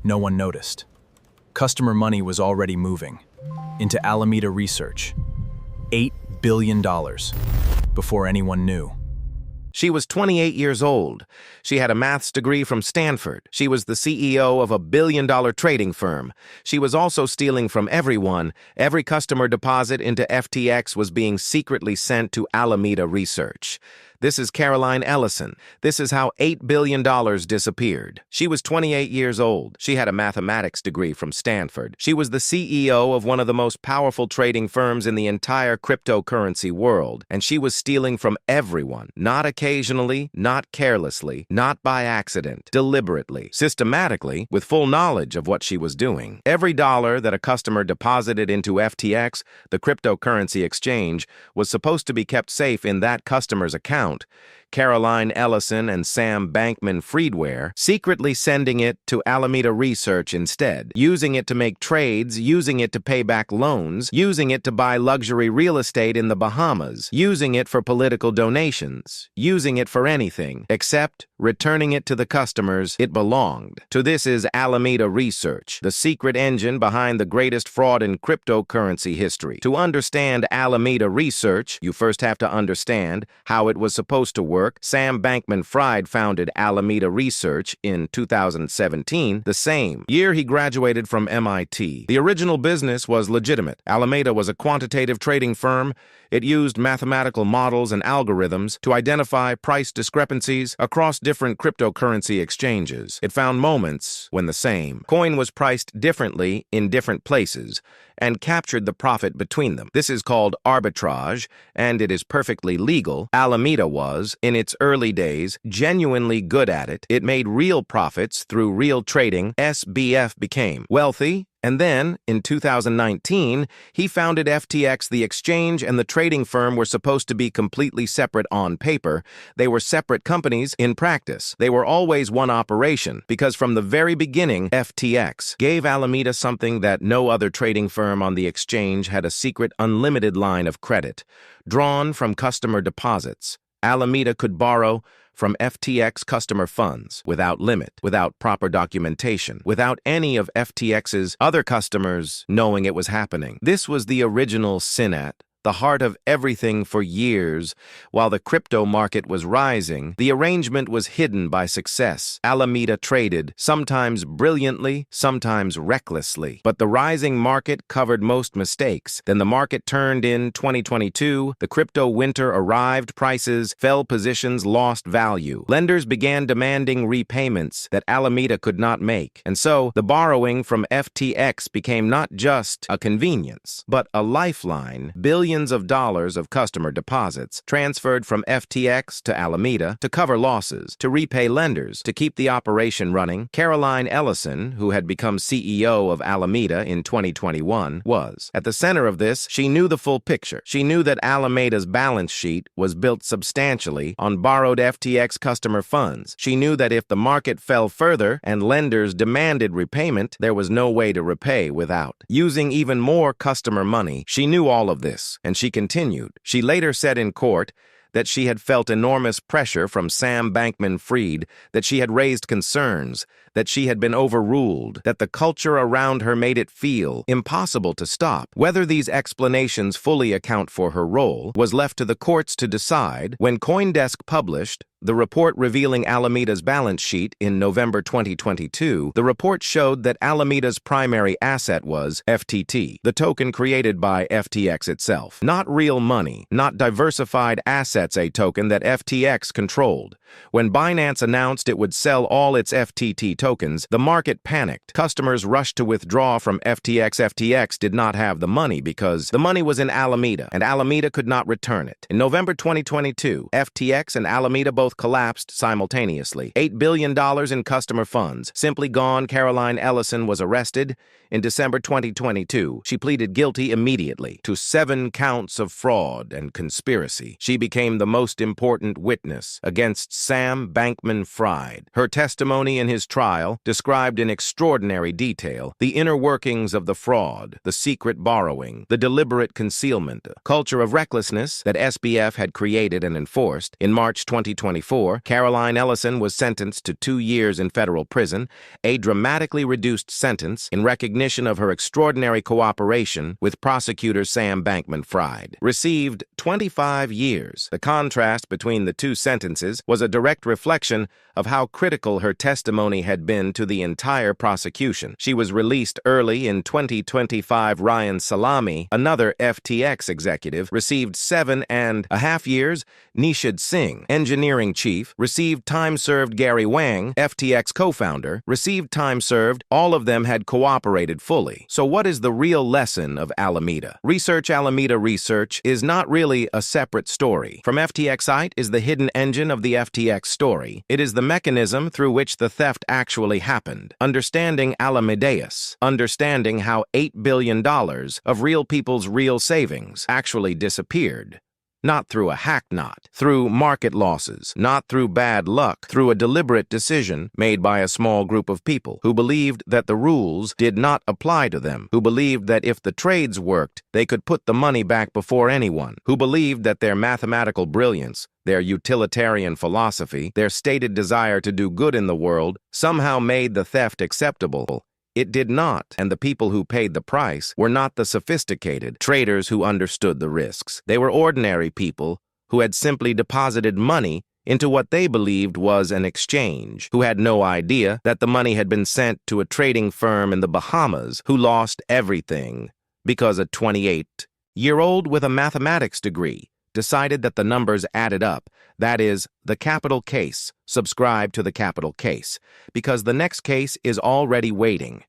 No one noticed. Customer money was already moving into Alameda Research. $8 billion before anyone knew. She was 28 years old. She had a maths degree from Stanford. She was the CEO of a billion-dollar trading firm. She was also stealing from everyone. Every customer deposit into FTX was being secretly sent to Alameda Research. This is Caroline Ellison. This is how $8 billion disappeared. She was 28 years old. She had a mathematics degree from Stanford. She was the CEO of one of the most powerful trading firms in the entire cryptocurrency world, and she was stealing from everyone, not occasionally, not carelessly, not by accident, deliberately, systematically, with full knowledge of what she was doing. Every dollar that a customer deposited into FTX, the cryptocurrency exchange, was supposed to be kept safe in that customer's account. Caroline Ellison and Sam Bankman-Fried were secretly sending it to Alameda Research instead, using it to make trades, using it to pay back loans, using it to buy luxury real estate in the Bahamas, using it for political donations, using it for anything, except returning it to the customers it belonged to. This is Alameda Research, the secret engine behind the greatest fraud in cryptocurrency history. To understand Alameda Research, you first have to understand how it was supposed to work. Sam Bankman-Fried founded Alameda Research in 2017, the same year he graduated from MIT. The original business was legitimate. Alameda was a quantitative trading firm. It used mathematical models and algorithms to identify price discrepancies across different cryptocurrency exchanges. It found moments when the same coin was priced differently in different places and captured the profit between them. This is called arbitrage, and it is perfectly legal. Alameda was, in its early days, genuinely good at it. It made real profits through real trading. SBF became wealthy, and then, in 2019, he founded FTX. The exchange and the trading firm were supposed to be completely separate on paper. They were separate companies in practice. They were always one operation, because from the very beginning, FTX gave Alameda something that no other trading firm on the exchange had: a secret unlimited line of credit, drawn from customer deposits. Alameda could borrow from FTX customer funds without limit, without proper documentation, without any of FTX's other customers knowing it was happening. This was the original SYNAT, the heart of everything for years. While the crypto market was rising, the arrangement was hidden by success. Alameda traded, sometimes brilliantly, sometimes recklessly. But the rising market covered most mistakes. Then the market turned in 2022. The crypto winter arrived. Prices fell, positions lost value. Lenders began demanding repayments that Alameda could not make. And so the borrowing from FTX became not just a convenience, but a lifeline. Billions of dollars of customer deposits transferred from FTX to Alameda to cover losses, to repay lenders, to keep the operation running. Caroline Ellison, who had become CEO of Alameda in 2021, was at the center of this. She knew the full picture. She knew that Alameda's balance sheet was built substantially on borrowed FTX customer funds. She knew that if the market fell further and lenders demanded repayment, there was no way to repay without using even more customer money. She knew all of this. And she continued. She later said in court that she had felt enormous pressure from Sam Bankman-Fried, that she had raised concerns, that she had been overruled, that the culture around her made it feel impossible to stop. Whether these explanations fully account for her role was left to the courts to decide. When CoinDesk published the report revealing Alameda's balance sheet in November 2022, the report showed that Alameda's primary asset was FTT, the token created by FTX itself. Not real money, not diversified assets, a token that FTX controlled. When Binance announced it would sell all its FTT tokens, the market panicked. Customers rushed to withdraw from FTX. FTX did not have the money because the money was in Alameda, and Alameda could not return it. In November 2022, FTX and Alameda both collapsed simultaneously. $8 billion in customer funds simply gone. Caroline Ellison was arrested in December 2022. She pleaded guilty immediately to 7 counts of fraud and conspiracy. She became the most important witness against Sam Bankman-Fried. Her testimony in his trial style, described in extraordinary detail the inner workings of the fraud, the secret borrowing, the deliberate concealment, culture of recklessness that SBF had created and enforced. In March 2024, Caroline Ellison was sentenced to 2 years in federal prison, a dramatically reduced sentence in recognition of her extraordinary cooperation with prosecutor Sam Bankman-Fried. Received 25 years. The contrast between the two sentences was a direct reflection of how critical her testimony had been to the entire prosecution. She was released early in 2025. Ryan Salami, another FTX executive, received 7.5 years. Nishad Singh, engineering chief, received time served. Gary Wang, FTX co-founder, received time served. All of them had cooperated fully. So what is the real lesson of Alameda? Alameda Research is not really a separate story. From FTX site is the hidden engine of the FTX story. It is the mechanism through which the theft actually happened. Understanding Alameda's, understanding how $8 billion of real people's real savings actually disappeared. Not through a hack, not through market losses, not through bad luck, through a deliberate decision made by a small group of people who believed that the rules did not apply to them, who believed that if the trades worked, they could put the money back before anyone, who believed that their mathematical brilliance, their utilitarian philosophy, their stated desire to do good in the world somehow made the theft acceptable. It did not, and the people who paid the price were not the sophisticated traders who understood the risks. They were ordinary people who had simply deposited money into what they believed was an exchange, who had no idea that the money had been sent to a trading firm in the Bahamas, who lost everything because a 28-year-old with a mathematics degree decided that the numbers added up. That is, the capital case. Subscribe to the capital case, because the next case is already waiting.